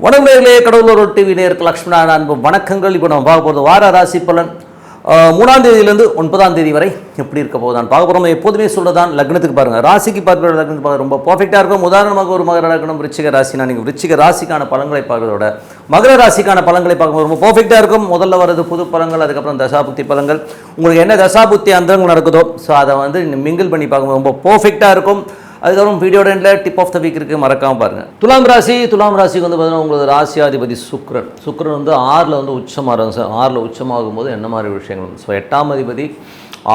வணக்கம் நேயர்களே, கடவுளூர் டிவி நேயருக்கு லக்ஷ்மணா அன்பு வணக்கங்கள். இப்போ நம்ம பார்க்க போகிறது வார ராசி பலன் 3ஆம் தேதியிலேருந்து 9ஆம் தேதி வரை எப்படி இருக்க போகுது நான் பார்க்க போகிறோம். எப்போதுமே சொல்றதான் லக்னத்துக்கு பாருங்கள், ராசிக்கு பார்க்குற லக்னத்துக்கு பார்க்க ரொம்ப பர்ஃபெக்டாக இருக்கும். உதாரணமாக ஒரு மகர லக்னம் விருச்சிக ராசினா நீங்கள் விருச்சிக ராசிக்கான பலன்களை பார்க்கறதோட மகர ராசிக்கான பலன்களை பார்க்கும்போது ரொம்ப பர்ஃபெக்டாக இருக்கும். முதல்ல வருது புது பலன்கள், அதுக்கப்புறம் தசாபுத்தி பலன்கள். உங்களுக்கு என்ன தசாபுத்தி அந்தரங்கள் நடக்குதோ ஸோ அதை வந்து மிங்கிள் பண்ணி பார்க்கும்போது ரொம்ப பர்ஃபெக்டாக இருக்கும். அதுக்கப்புறம் வீடியோட எண்டில் டிப் ஆஃப் த வீக் இருக்குது, மறக்காமல் பாருங்கள். துலாம் ராசிக்கு வந்து பார்த்தீங்கன்னா உங்களுக்கு ராசியாதிபதி சுக்கிரன் வந்து 6ல் வந்து உச்சமாக 6ல் உச்சமாகும் போது என்ன மாதிரி விஷயங்கள் ஸோ 8ஆம் அதிபதி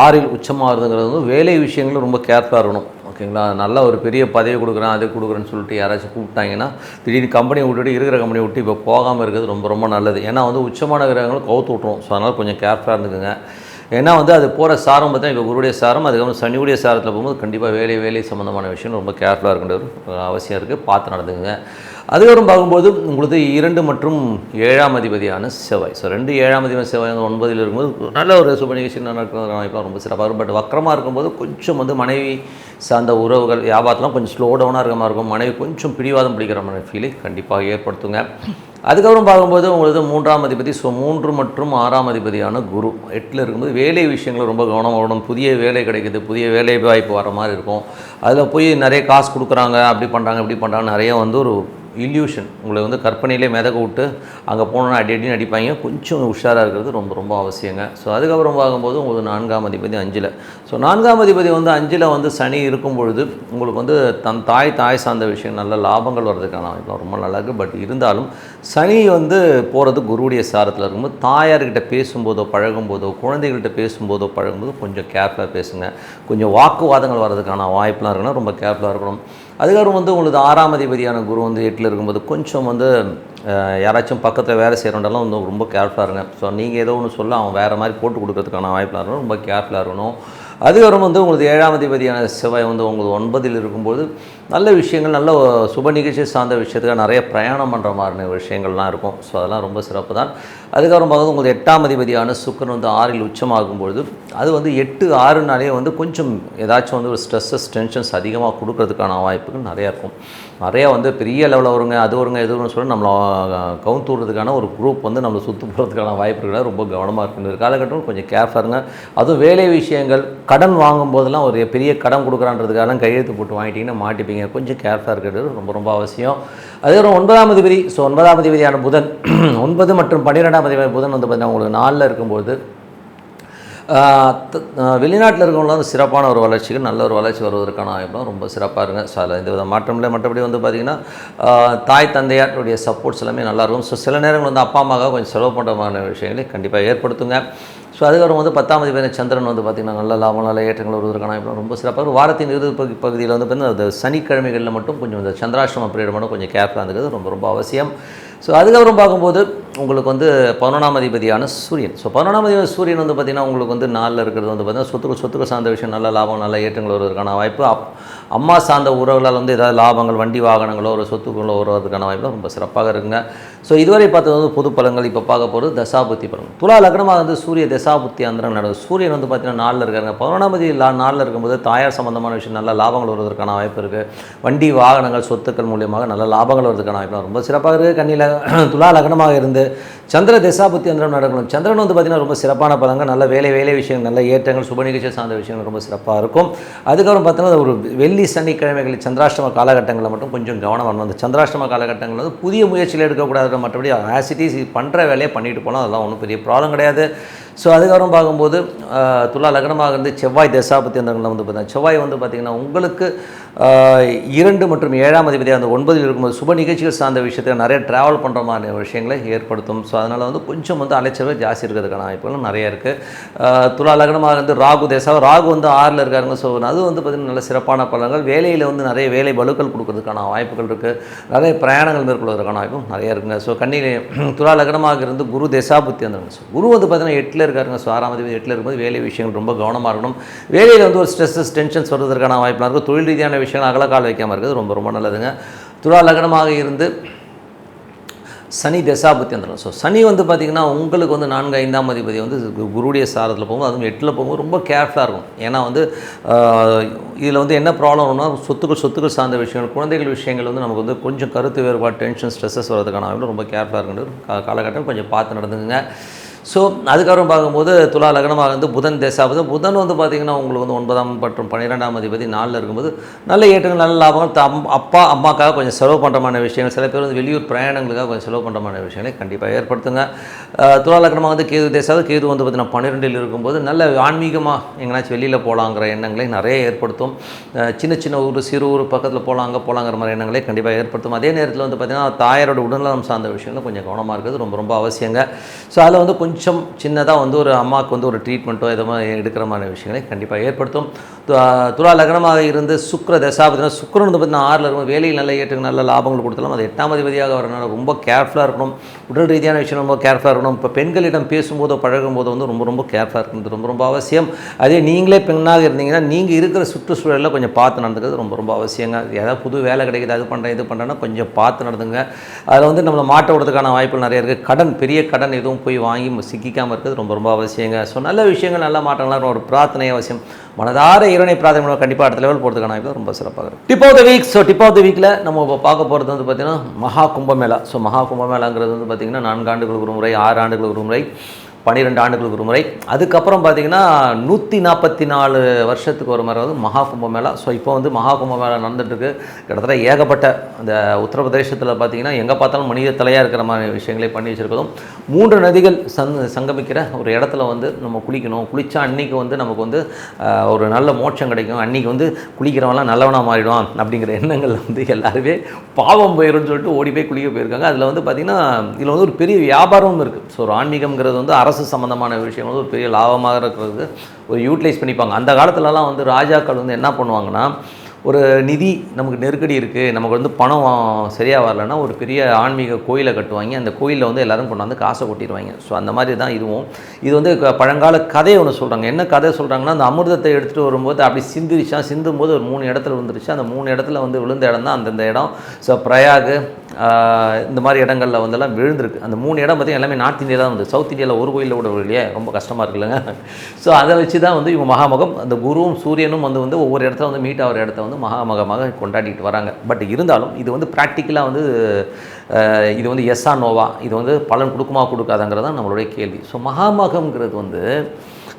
6ல் உச்சமாகிறதுங்கிறது வந்து வேலை விஷயங்களும் ரொம்ப கேர்ஃபுல்லாக இருக்கணும். ஓகேங்களா, நல்ல ஒரு பெரிய பதவி கொடுக்குறேன் அது கொடுக்குறேன்னு சொல்லிட்டு யாராச்சும் கூப்பிட்டாங்கன்னா திடீர்னு கம்பெனியை விட்டுட்டு இருக்கிற கம்பெனியை விட்டு இப்போ போகாமல் இருக்கிறது ரொம்ப ரொம்ப நல்லது. ஏன்னா வந்து உச்சமான கிரகங்களும் கவுத்து விட்ருவோம். ஸோ அதனால் கொஞ்சம் கேர்ஃபுல்லாக இருந்துக்குங்க. ஏன்னா வந்து அது போகிற சாரம் பார்த்தா இப்போ குருடைய சாரம், அதுக்கப்புறம் சனியுடைய சாரத்தில் போகும்போது கண்டிப்பாக வேலை சம்மந்தமான விஷயம் ரொம்ப கேர்ஃபுல்லாக இருக்கின்ற அவசியம் இருக்குது, பார்த்து நடந்துங்க. அதுக்கப்புறம் பார்க்கும்போது உங்களுக்கு 2 மற்றும் 7ஆம் அதிபதியான செவ்வாய். ஸோ 2 7ஆம் அதிபதி செவ்வாய் வந்து 9ல் இருக்கும்போது நல்ல ஒரு சுப நிகழ்ச்சி நடக்கிற வாய்ப்பெலாம் ரொம்ப சிறப்பாக இருக்கும். பட் வக்கரமாக இருக்கும்போது கொஞ்சம் வந்து மனைவி சார்ந்த உறவுகள் வியாபாரத்தெலாம் கொஞ்சம் ஸ்லோ டவுனாக இருக்கிற மாதிரி இருக்கும். மனைவி கொஞ்சம் பிடிவாதம் பிடிக்கிற மாதிரி ஃபீலை கண்டிப்பாக ஏற்படுத்துங்க. அதுக்கப்புறம் பார்க்கும்போது உங்களுக்கு 3ஆம் அதிபதி ஸோ 3 மற்றும் 6ஆம் அதிபதியான குரு 8ல் இருக்கும்போது வேலை விஷயங்கள் ரொம்ப கவனமாக வரணும். புதிய வேலை கிடைக்குது, புதிய வேலை வாய்ப்பு வர மாதிரி இருக்கும். அதில் போய் நிறைய காசு கொடுக்குறாங்க, அப்படி பண்ணுறாங்க இப்படி பண்ணுறாங்க, நிறைய வந்து ஒரு இல்யூஷன் உங்களை வந்து கற்பனையிலே மிதக்க விட்டு அங்கே போனோன்னா அடின்னு அடிப்பாங்க. கொஞ்சம் உஷாராக இருக்கிறது ரொம்ப ரொம்ப அவசியங்க. ஸோ அதுக்கப்புறம் பார்க்கும்போது உங்களுக்கு 4ஆம் அதிபதி 5ல். ஸோ 4ஆம் அதிபதி வந்து 5ல் வந்து சனி இருக்கும் பொழுது உங்களுக்கு வந்து தன் தாய் சார்ந்த விஷயம் நல்ல லாபங்கள் வர்றதுக்கான வாய்ப்பு ரொம்ப நல்லா இருக்குது. பட் இருந்தாலும் சனி வந்து போகிறது குருவுடைய சாரத்தில் இருக்கும்போது தாயார்கிட்ட பேசும்போதோ பழகும்போதோ குழந்தைகள்கிட்ட பேசும்போதோ பழகும்போது கொஞ்சம் கேர்ஃபுல்லாக பேசுங்க. கொஞ்சம் வாக்குவாதங்கள் வர்றதுக்கான வாய்ப்புலாம் இருக்குன்னா ரொம்ப கேர்ஃபுல்லாக இருக்கணும். அதுக்கப்புறம் வந்து உங்களுக்கு 6ஆம் அதிபதியான குரு வந்து 8ல் இருக்கும்போது கொஞ்சம் வந்து யாராச்சும் பக்கத்தில் வேலை செய்கிறவண்டெல்லாம் வந்து ரொம்ப கேர்ஃபுல்லாக இருங்க. ஸோ நீங்கள் ஏதோ ஒன்று சொல்ல அவன் வேறு மாதிரி போட்டு கொடுக்கறதுக்கான வாய்ப்பாக இருக்கணும், ரொம்ப கேர்ஃபுல்லாக இருக்கணும். அதுக்கப்புறம் வந்து உங்களுக்கு 7ஆம் அதிபதியான செவ்வாய் வந்து உங்களுக்கு 9ல் இருக்கும்போது நல்ல விஷயங்கள் நல்ல சுப நிகழ்ச்சி சார்ந்த விஷயத்துக்காக நிறைய பிரயாணம் பண்ணுற மாதிரி விஷயங்கள்லாம் இருக்கும். ஸோ அதெல்லாம் ரொம்ப சிறப்பு தான். அதுக்கப்புறம் பார்க்கும்போது உங்களுக்கு 8ஆம் அதிபதியான சுக்கிரன் வந்து 6ல் உச்சமாகும்பொழுது அது வந்து 8-6னாலே வந்து கொஞ்சம் ஏதாச்சும் வந்து ஒரு ஸ்ட்ரெஸ்ஸஸ் டென்ஷன்ஸ் அதிகமாக கொடுக்கறதுக்கான வாய்ப்புகள் நிறையா இருக்கும். நிறையா வந்து பெரிய லெவலில் வருங்க அது வருங்க எது வரும்னு சொல்லி நம்மளை கவுந்து விடுறதுக்கான ஒரு குரூப் வந்து நம்மளை சுற்று போகிறதுக்கான வாய்ப்புகளை ரொம்ப கவனமாக இருக்குன்ற காலகட்டம் கொஞ்சம் கேர்ஃபுல்லாக இருங்க. அதுவும் வேலை விஷயங்கள் கடன் வாங்கும் போதெல்லாம் ஒரு பெரிய கடன் கொடுக்குறான்றதுக்காக கையெழுத்து போட்டு வாங்கிட்டீங்கன்னா மாட்டிப்பீங்க. கொஞ்சம் கேர்ஃபுல்லாக இருக்கிறது ரொம்ப ரொம்ப அவசியம். அதுக்கப்புறம் 9ஆம் அதிபதி ஸோ 9ஆம் அதிபதியான புதன் 9 மற்றும் 12ஆம் அதிபதி புதன் வந்து பார்த்தீங்கன்னா உங்களுக்கு 4ல் இருக்கும்போது வெளிநாட்டில் இருக்கவங்களாம் வந்து சிறப்பான ஒரு வளர்ச்சிக்கு நல்ல ஒரு வளர்ச்சி வருவதற்கான வாய்ப்புலாம் ரொம்ப சிறப்பாக இருங்க. ஸோ அதில் எந்த வித மாற்றம் இல்லை. மற்றபடி வந்து பார்த்திங்கன்னா தாய் தந்தையாருடைய சப்போர்ட்ஸ் எல்லாமே நல்லாயிருக்கும். ஸோ சில நேரங்கள் வந்து அப்பா அம்மாவாக கொஞ்சம் செலவு பண்ணுற மாதிரி விஷயங்களை கண்டிப்பாக ஏற்படுத்துங்க. ஸோ அதுக்கப்புறம் வந்து 10ஆம் அதிபதி சந்திரன் வந்து பார்த்திங்கன்னா நல்ல லாபம் நல்ல ஏற்றங்கள் வருவதற்கான வாய்ப்புலாம் ரொம்ப சிறப்பாக இருக்கும். வாரத்தின் இறுதி பகுதியில் வந்து பார்த்திங்கன்னா அது சனிக்கிழமைகளில் மட்டும் கொஞ்சம் இந்த சந்திராஷ்டம பீரியட் மட்டும் கொஞ்சம் கேர்ஃபுல்லாக இருந்துக்கிறது ரொம்ப ரொம்ப அவசியம். ஸோ அதுக்கப்புறம் பார்க்கும்போது உங்களுக்கு வந்து 11ஆம் அதிபதியான சூரியன். ஸோ 11ஆம் அதிபதி சூரியன் வந்து பார்த்திங்கன்னா உங்களுக்கு வந்து 4ல் இருக்கிறது வந்து பார்த்திங்கன்னா சொத்துக்கு சார்ந்த விஷயம் நல்ல லாபம் நல்ல ஏற்றங்கள் வருவதற்கான வாய்ப்பு. அம்மா சார்ந்த உறவுகளால் வந்து ஏதாவது லாபங்கள் வண்டி வாகனங்களோ ஒரு சொத்துக்களோ வருவதற்கான வாய்ப்பு ரொம்ப சிறப்பாக இருக்குங்க. ஸோ இதுவரை பார்த்தது வந்து பொது பலன்கள். இப்போ பார்க்க போகிறது தசாபுத்தி பலன். துலா லக்னமாக வந்து சூரிய தசாபுத்தி அந்தரம் நடக்குது. சூரியன் வந்து பார்த்திங்கன்னா 4ல் இருக்காங்க. 11ஆம் தேதி 4ல் இருக்கும்போது தாயார் சம்பந்தமான விஷயம் நல்ல லாபங்கள் வருவதற்கான வாய்ப்பு இருக்குது. வண்டி வாகனங்கள் சொத்துக்கள் மூலியமாக நல்ல லாபங்கள் வருவதற்கான வாய்ப்பு ரொம்ப சிறப்பாக இருக்குது. கண்ணியில் துலா லக்னமாக இருந்து சந்திர தசாபுத்தி அந்தரம் நடக்கணும். சந்திரன் வந்து பார்த்திங்கன்னா ரொம்ப சிறப்பான பலங்கள் நல்ல வேலை விஷயங்கள் நல்ல ஏற்றங்கள் சுப நிகழ்ச்சி சார்ந்த விஷயங்கள் ரொம்ப சிறப்பாக இருக்கும். அதுக்கப்புறம் பார்த்தீங்கன்னா ஒரு வெள்ளி சனிக்கிழமைகளில் சந்திராஷ்டம காலகட்டங்களில் மட்டும் கொஞ்சம் கவனம் வரணும். அந்த சந்திராஷ்டம காலகட்டங்கள் வந்து புதிய முயற்சியில் எடுக்கக்கூடாது. மற்றபடி ஆசிட்டிஸ் பண்ணுற வேலையை பண்ணிட்டு போனால் அதெல்லாம் ஒன்றும் பெரிய ப்ராப்ளம் கிடையாது. ஸோ அதுக்கப்புறம் பார்க்கும்போது துலா லக்னமாக இருந்து செவ்வாய் தசாபுத்தி அந்தரங்களில் வந்து பார்த்தீங்கன்னா செவ்வாய் வந்து பார்த்திங்கன்னா உங்களுக்கு 2 மற்றும் 7ஆம் அதிபதியாக அந்த 9ல் இருக்கும்போது சுப நிகழ்ச்சிகள் சார்ந்த விஷயத்தில் நிறைய ட்ராவல் பண்ணுற மாதிரி விஷயங்களை ஏற்படுத்தும். ஸோ அதனால் வந்து கொஞ்சம் வந்து அலைச்சல்கள் ஜாஸ்தி இருக்கிறதுக்கான வாய்ப்புகளும் நிறைய இருக்குது. துலா லக்னமாக இருந்து ராகு வந்து 6ல் இருக்காருங்க. ஸோ அது வந்து பார்த்திங்கன்னா நல்ல சிறப்பான பலன்கள். வேலையில் வந்து நிறைய வேலை பலுக்கள் கொடுக்கறதுக்கான வாய்ப்புகள் இருக்குது. நிறைய பிரயாணங்கள் மேற்கொள்வதற்கான வாய்ப்பும் நிறைய இருக்குங்க. ஸோ கண்ணிலே துலா லக்னமாக இருந்து குரு தசாபுத்தி அந்தரங்கள். ஸோ குரு வந்து பார்த்திங்கன்னா 8ல் இருக்காருங்க. ஸோ 6ஆம் தேதி 8ல் இருக்கும்போது வேலை விஷயங்கள் ரொம்ப கவனமாக இருக்கணும். வேலையில் வந்து ஒரு ஸ்ட்ரெஸ்ஸஸ் டென்ஷன்ஸ் வருவதற்கான வாய்ப்பாக இருக்கும். தொழில் ரீதியான விஷயங்கள் அகலக்கால் வைக்காமல் இருக்கிறது ரொம்ப ரொம்ப நல்லதுங்க. துலா லக்னமாக இருந்து சனி தசாபத்தி வந்துடும். ஸோ சனி வந்து பார்த்திங்கன்னா உங்களுக்கு வந்து 4, 5ஆம் அதிபதி வந்து குருடைய சாரத்தில் போகும்போது, அதுவும் 8ல் போகும்போது ரொம்ப கேர்ஃபுல்லாக இருக்கும். ஏன்னா வந்து இதில் வந்து என்ன ப்ராப்ளம்னா சொத்துக்கள் சார்ந்த விஷயங்கள், குழந்தைகள் விஷயங்கள் வந்து நமக்கு வந்து கொஞ்சம் கருத்து வேறுபாடு, டென்ஷன், ஸ்ட்ரெஸ்ஸஸ் வரதுக்கான ரொம்ப கேர்ஃபுல்லாக இருக்கின்ற காலகட்டம். கொஞ்சம் பார்த்து நடந்துங்க. ஸோ அதுக்கப்புறம் பார்க்கும்போது துலா லக்னமாக வந்து புதன் தசாபதி. புதன் வந்து பார்த்திங்கன்னா உங்களுக்கு வந்து 9ஆம் மற்றும் 12ஆம் அதிபதி 4ல் இருக்கும்போது நல்ல ஏற்றங்கள், நல்ல லாபங்கள், அப்பா அம்மாக்காக கொஞ்சம் செலவு பண்ணுறமான விஷயங்கள், சில பேர் வந்து வெளியூர் பிரயாணங்களுக்காக கொஞ்சம் செலவு பண்ணுறமான விஷயங்களை கண்டிப்பாக ஏற்படுத்துங்க. துலா லக்னமாக வந்து கேது தசாபதி. கேது வந்து பார்த்திங்கன்னா 12ல் இருக்கும்போது நல்ல ஆன்மீகமாக எங்கேனாச்சும் வெளியில் போகலாங்கிற எண்ணங்களை நிறைய ஏற்படுத்தும். சின்ன ஊர், சிறு ஊர் பக்கத்தில் போகலாங்கிற மாதிரி எண்ணங்களை கண்டிப்பாக ஏற்படுத்தும். அதே நேரத்தில் வந்து பார்த்திங்கன்னா தாயாரோட உடல்நலம் சார்ந்த விஷயங்கள் கொஞ்சம் கவனமாக இருக்கிறது ரொம்ப அவசியங்க. ஸோ அதில் வந்து கொஞ்சம் சின்னதாக வந்து ஒரு அம்மாவுக்கு வந்து ஒரு ட்ரீட்மெண்ட்டோ எதோ எடுக்கிற மாதிரி விஷயங்களை கண்டிப்பாக ஏற்படுத்தும். துலா லக்னமாக இருந்து சுக்கிர தசாபதினா, சுக்கிரன் வந்து பார்த்திங்கன்னா 6ல் இருக்கும். வேலையில் நல்ல ஏற்றுக்கு நல்ல லாபங்கள் கொடுத்தாலும் அது 8ஆம் அதிபதியாக வரனால ரொம்ப கேர்ஃபுல்லாக இருக்கணும். உடல் ரீதியான விஷயம் ரொம்ப கேர்ஃபுல்லாக இருக்கணும். இப்போ பெண்களிடம் பேசும்போதோ பழகும்போது வந்து ரொம்ப கேர்ஃபுல்லாக இருக்கிறது ரொம்ப அவசியம். அதே நீங்களே பெண்ணாக இருந்தீங்கன்னா நீங்கள் இருக்கிற சுற்றுச்சூழலில் கொஞ்சம் பார்த்து நடந்துக்கிறது ரொம்ப அவசியங்க. ஏதாவது புது வேலை கிடைக்குது, அது பண்ணுறேன் இது பண்ணுறேன்னா கொஞ்சம் பார்த்து நடந்துங்க. அதில் வந்து நம்மளை மாட்ட விடுறதுக்கான வாய்ப்புகள் நிறைய இருக்குது. பெரிய கடன் எதுவும் போய் வாங்கி சிக்கிக்காமல் இருக்கிறது ரொம்ப அவசியங்க. ஸோ நல்ல விஷயங்கள், நல்ல மாற்றங்கள்லாம் ஒரு பிரார்த்தனை அவசியம். மனதார இறைவனை பிரார்த்தனை கண்டிப்பாக அடுத்த லெவல் போகிறதுக்கான வாய்ப்பு ரொம்ப சிறப்பாக இருக்கும். Tip of the week. So tip of the வீக்கில் நம்ம இப்போ பார்க்க போகிறது வந்து பார்த்திங்கன்னா மகா கும்பமேளா. ஸோ மகா கும்பமேளாங்கிறது வந்து பார்த்திங்கன்னா 4 ஆண்டுகளுக்கு ஒரு முறை, 6 ஆண்டுகளுக்கு ஒரு முறை, 12 ஆண்டுகளுக்கு ஒரு முறை. அதுக்கப்புறம் பார்த்திங்கன்னா 144 வருஷத்துக்கு ஒரு முறை வந்து மகா கும்பமேளா. ஸோ இப்போ வந்து மகா கும்பமேளா நடந்துகிட்ருக்கு. கிட்டத்தட்ட ஏகப்பட்ட அந்த உத்தரப்பிரதேசத்தில் பார்த்திங்கன்னா எங்கே பார்த்தாலும் மனித தலையாக இருக்கிற மாதிரி விஷயங்களை பண்ணி வச்சுருக்கதும், 3 நதிகள் சங்கமிக்கிற ஒரு இடத்துல வந்து நம்ம குளிக்கணும். குளித்தா அன்றைக்கி வந்து நமக்கு வந்து ஒரு நல்ல மோட்சம் கிடைக்கும். அன்றைக்கி வந்து குளிக்கிறவங்களாம் நல்லவனாக மாறிடும் அப்படிங்கிற எண்ணங்கள் வந்து எல்லாருமே பாவம் போயிடும்னு சொல்லிட்டு ஓடி போய் குளிக்க போயிருக்காங்க. அதில் வந்து பார்த்திங்கன்னா இதில் வந்து ஒரு பெரிய வியாபாரமும் இருக்குது. ஸோ ஒரு ஆன்மீகம்ங்கிறது வந்து அரசு சம்மந்தமான விஷயம் வந்து ஒரு பெரிய லாபமாக இருக்கிறது ஒரு யூட்டிலைஸ் பண்ணிப்பாங்க. அந்த காலத்துலலாம் வந்து ராஜாக்கள் வந்து என்ன பண்ணுவாங்கன்னா, ஒரு நிதி நமக்கு நெருக்கடி இருக்குது, நமக்கு வந்து பணம் சரியாக வரலன்னா ஒரு பெரிய ஆன்மீக கோயிலை கட்டுவாங்க. அந்த கோயிலில் வந்து எல்லோரும் கொண்டாந்து காசை கொட்டிடுவாங்க. ஸோ அந்த மாதிரி தான் இதுவும். இது வந்து பழங்கால கதையை ஒன்று சொல்கிறாங்க. என்ன கதை சொல்கிறாங்கன்னா, அந்த அமிர்தத்தை எடுத்துகிட்டு வரும்போது அப்படி சிந்தும்போது ஒரு 3 இடத்துல விழுந்துருச்சு. அந்த 3 இடத்துல வந்து விழுந்த இடம் தான் அந்தந்த இடம். ஸோ பிரயாகு இந்த மாதிரி இடங்களில் வந்தெல்லாம் விழுந்திருக்கு. அந்த 3 இடம் பார்த்திங்கன்னா எல்லாமே நார்த் இந்தியா தான் வந்து. சவுத் இந்தியாவில் ஒரு கோயிலில் கூட இல்லையே, ரொம்ப கஷ்டமாக இருக்குல்லங்க. ஸோ அதை வச்சு தான் வந்து இவங்க மகாமகம், அந்த குருவும் சூரியனும் வந்து ஒவ்வொரு இடத்துல வந்து மீட் ஆகிற இடத்த வந்து மகாமகமாக கொண்டாடிட்டு வராங்க. பட் இருந்தாலும் இது வந்து ப்ராக்டிக்கலாக வந்து இது வந்து எஸ்ஸா நோவா, இது வந்து பலன் கொடுக்காதாங்கிறது தான் நம்மளுடைய கேள்வி. ஸோ மகாமகம்ங்கிறது வந்து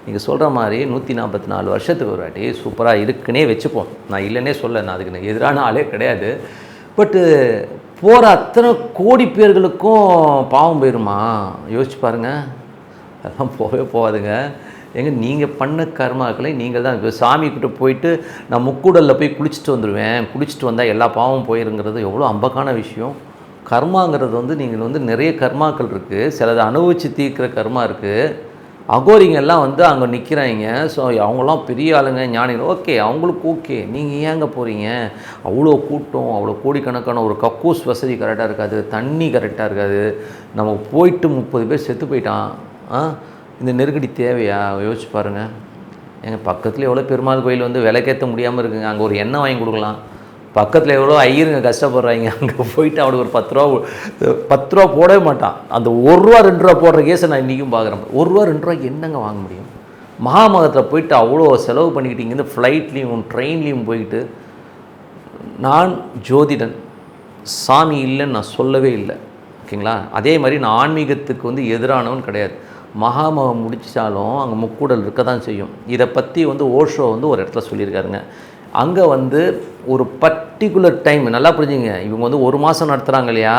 நீங்கள் சொல்கிற மாதிரி 144 வருஷத்துக்கு ஒரு வாட்டி சூப்பராக இருக்குன்னே வச்சுப்போம். நான் இல்லைன்னே சொல்ல, நான் அதுக்கு எதிரான ஆளே கிடையாது. பட்டு போகிற அத்தனை கோடி பேர்களுக்கும் பாவம் போயிடுமா? யோசிச்சு பாருங்கள். அதெல்லாம் போகாதுங்க. நீங்கள் பண்ண கர்மாக்களை நீங்கள் தான். இப்போ சாமிக்கிட்ட போயிட்டு நான் முக்கூடலில் போய் குளிச்சுட்டு வந்துடுவேன், குளிச்சுட்டு வந்தால் எல்லா பாவம் போயிருங்கிறது எவ்வளோ அம்பக்கான விஷயம். கர்மாங்கிறது வந்து நீங்கள் வந்து நிறைய கர்மாக்கள் இருக்குது. சிலதை அனுபவித்து தீர்க்கிற கர்மா இருக்குது. அகோரிங்கெல்லாம் வந்து அங்கே நிற்கிறாங்க. ஸோ அவங்களாம் பெரிய ஆளுங்க, ஞானிகள். ஓகே, அவங்களுக்கு ஓகே. நீங்கள் ஏங்க போகிறீங்க? அவ்வளோ கூட்டம், அவ்வளோ கோடிக்கணக்கான ஒரு கக்கூஸ் வசதி கரெக்டாக இருக்காது, தண்ணி கரெக்டாக இருக்காது. நம்ம போயிட்டு 30 பேர் செத்து போயிட்டான். இந்த நெருக்கடி தேவையா? யோசிச்சு பாருங்கள். எங்கள் பக்கத்தில் எவ்வளோ பெருமாள் கோயில் வந்து விலைக்கேற்ற முடியாமல் இருக்குங்க. அங்கே ஒரு எண்ணெய் வாங்கி கொடுக்கலாம். பக்கத்தில் எவ்வளோ ஐயருங்க கஷ்டப்படுறாங்க. அங்கே போயிட்டு அவனுக்கு ஒரு 10 ரூபா போடவே மாட்டான். அந்த 1 ரூபா 2 ரூபா போடுற கேஸை நான் இன்றைக்கும் பார்க்குறேன். 1 ரூபா 2 ரூபாய்க்கு என்னங்க வாங்க முடியும்? மகாமகத்தில் போயிட்டு அவ்வளோ செலவு பண்ணிக்கிட்டீங்க. ஃப்ளைட்லேயும் ட்ரெயின்லேயும் போயிட்டு. நான் ஜோதிடன், சாமி இல்லைன்னு நான் சொல்லவே இல்லை, ஓகேங்களா? அதே மாதிரி நான் ஆன்மீகத்துக்கு வந்து எதிரானவன் கிடையாது. மகாமகம் முடிச்சாலும் அங்கே முக்கூடல் இருக்க தான் செய்யும். இதை பற்றி வந்து ஓஷோ வந்து ஒரு இடத்துல சொல்லியிருக்காருங்க. அங்கே வந்து ஒரு பர்டிகுலர் டைம், நல்லா புரிஞ்சுங்க, இவங்க வந்து 1 மாதம் நடத்துகிறாங்க இல்லையா,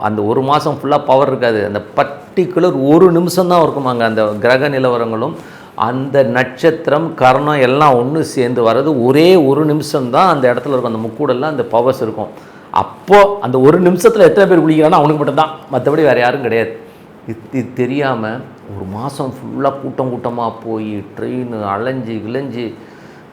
அந்த 1 மாதம் ஃபுல்லாக பவர் இருக்காது. அந்த பர்டிகுலர் 1 நிமிஷம் தான் இருக்குமாங்க. அந்த கிரக நிலவரங்களும் அந்த நட்சத்திரம் கரணம் எல்லாம் ஒன்று சேர்ந்து வர்றது ஒரே 1 நிமிஷம் தான் அந்த இடத்துல இருக்கும். அந்த முக்கூடலில் அந்த பவர்ஸ் இருக்கும். அப்போது அந்த 1 நிமிஷத்தில் எத்தனை பேர் குளிக்கிறாங்கன்னா அவனுக்கு மட்டும்தான், மற்றபடி வேறு யாரும் கிடையாது. இது தெரியாமல் 1 மாதம் ஃபுல்லாக கூட்டமாக போய் ட்ரெயின் அலைஞ்சி கிளைஞ்சி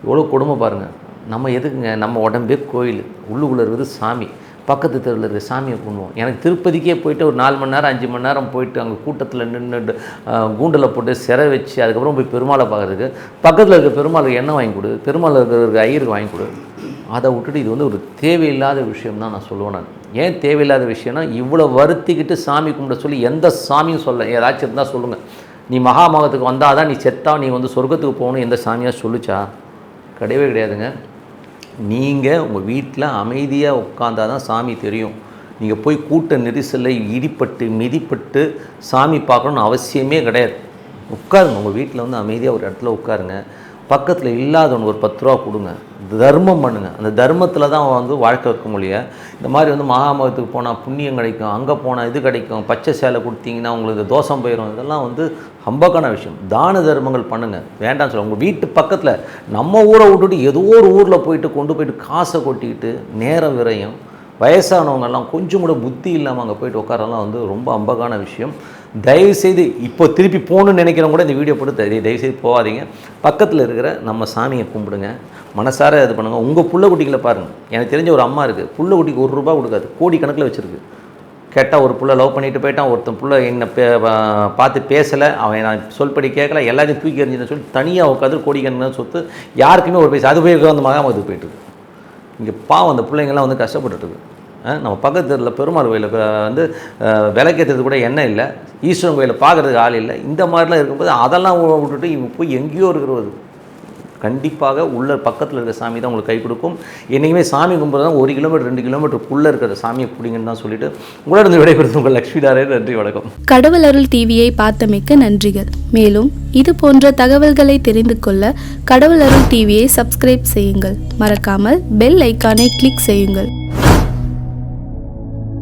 எவ்வளோ கொடுமை பாருங்கள். நம்ம எதுக்குங்க? நம்ம உடம்பே கோயில், உள்ளுக்குள்ளே இருக்குது சாமி. பக்கத்து தெருவில் இருக்கிற சாமியை கும்பிடுவோம். எனக்கு திருப்பதிக்கே போயிட்டு ஒரு 4 மணி நேரம் 5 மணி நேரம் போயிட்டு அங்கே கூட்டத்தில் நின்றுட்டு கூண்டில் போட்டு சிறை வச்சு அதுக்கப்புறம் போய் பெருமாளை பார்க்குறதுக்கு பக்கத்தில் இருக்கிற பெருமாளுக்கு எண்ணெய் வாங்கி கொடு, பெருமாள் இருக்கிற ஐயருக்கு வாங்கி கொடு. அதை விட்டுட்டு இது வந்து ஒரு தேவையில்லாத விஷயம் தான் நான் சொல்லுவேன். நான் ஏன் தேவையில்லாத விஷயம்னா இவ்வளோ வருத்திக்கிட்டு சாமி கும்பிட சொல்லி எந்த சாமியும் சொல்ல, ஏதாச்சும் இருந்தால் சொல்லுங்கள். நீ மகாமகத்துக்கு வந்தால் தான் நீ செத்தா நீ வந்து சொர்க்கத்துக்கு போகணும் எந்த சாமியாக சொல்லிச்சா? கிடையவே கிடையாதுங்க. நீங்கள் உங்கள் வீட்டில் அமைதியாக உட்காந்தா தான் சாமி தெரியும். நீங்கள் போய் கூட்ட நெரிசலில் இடிப்பட்டு மிதிப்பட்டு சாமி பார்க்கணுன்னு அவசியமே கிடையாது. உட்காருங்க, உங்கள் வீட்டில் வந்து அமைதியாக ஒரு இடத்துல உட்காருங்க. பக்கத்தில் இல்லாதவனுக்கு ஒரு 10 ரூபா கொடுங்க, தர்மம் பண்ணுங்கள். அந்த தர்மத்தில் தான் வந்து வாழ்க்கை இருக்க முடியும். இந்த மாதிரி வந்து மகாமகத்துக்கு போனால் புண்ணியம் கிடைக்கும், அங்கே போனால் இது கிடைக்கும், பச்சை சேலை கொடுத்தீங்கன்னா உங்களுக்கு தோஷம் போயிடும், இதெல்லாம் வந்து ஹம்பக்கான விஷயம். தான தர்மங்கள் பண்ணுங்கள், வேண்டாம்னு சொல்லுங்கள். உங்கள் வீட்டு பக்கத்தில் நம்ம ஊரை விட்டுட்டு ஏதோ ஒரு ஊரில் கொண்டு போயிட்டு காசை கொட்டிக்கிட்டு நேரம் விரையும். வயசானவங்கெல்லாம் கொஞ்சம் கூட புத்தி இல்லாமல் அங்கே போயிட்டு உட்காரெல்லாம் வந்து ரொம்ப அம்பகான விஷயம். தயவுசெய்து இப்போ திருப்பி போகணுன்னு நினைக்கிறவங்க கூட இந்த வீடியோ போட்டு தயவுசெய்து போகாதீங்க. பக்கத்தில் இருக்கிற நம்ம சாமியை கும்பிடுங்க, மனசார இது பண்ணுங்கள். உங்கள் புள்ள குட்டிகளை பாருங்கள். எனக்கு தெரிஞ்ச ஒரு அம்மா இருக்குது, புள்ள குட்டிக்கு 1 ரூபா கொடுக்காது, கோடி கணக்கில் வச்சுருக்கு. கேட்டால் ஒரு புள்ள லவ் பண்ணிட்டு போயிட்டான், ஒருத்தன் புள்ள என்னை பார்த்து பேசலை, அவன் நான் சொல்படி கேட்கல, எல்லாத்தையும் தூக்கி எறிஞ்சுன்னு சொல்லி தனியாக உட்காந்து கோடிக்கணக்கான சொத்து, யாருக்குமே ஒரு பைசா. அது போய் அந்த மகாமகத்துக்கு போயிட்டுருக்கு. இங்கே பாவம் அந்த பிள்ளைங்கள்லாம் வந்து கஷ்டப்பட்டுருக்கு. நம்ம பக்கத்தில் பெருமாள் கோயிலில் வந்து விளக்கேற்றது கூட எண்ணெய் இல்லை, ஈஸ்வரன் கோயிலில் பார்க்குறதுக்கு ஆள் இல்லை. இந்த மாதிரிலாம் இருக்கும்போது அதெல்லாம் விட்டுட்டு இவங்க போய் எங்கேயோ இருக்கிறது. கண்டிப்பாக உள்ள பக்கத்தில் இருக்கிற சாமி தான் உங்களுக்கு கை கொடுக்கும். என்றைக்குமே சாமி கும்பிட்றது தான் 1 கிலோமீட்டர் 2 கிலோமீட்டருக்குள்ளே இருக்கிற சாமியை பிடிங்கன்னு தான் சொல்லிட்டு உங்களிடம் விடைபெறுது உங்கள் லக்ஷ்மி நாராயணன். நன்றி, வணக்கம். கடவுள் அருள் டிவியை பார்த்தமைக்க நன்றிகள். மேலும் இது போன்ற தகவல்களை தெரிந்து கொள்ள கடவுள் அருள் டிவியை சப்ஸ்கிரைப் செய்யுங்கள். மறக்காமல் பெல் ஐக்கானை கிளிக் செய்யுங்கள்.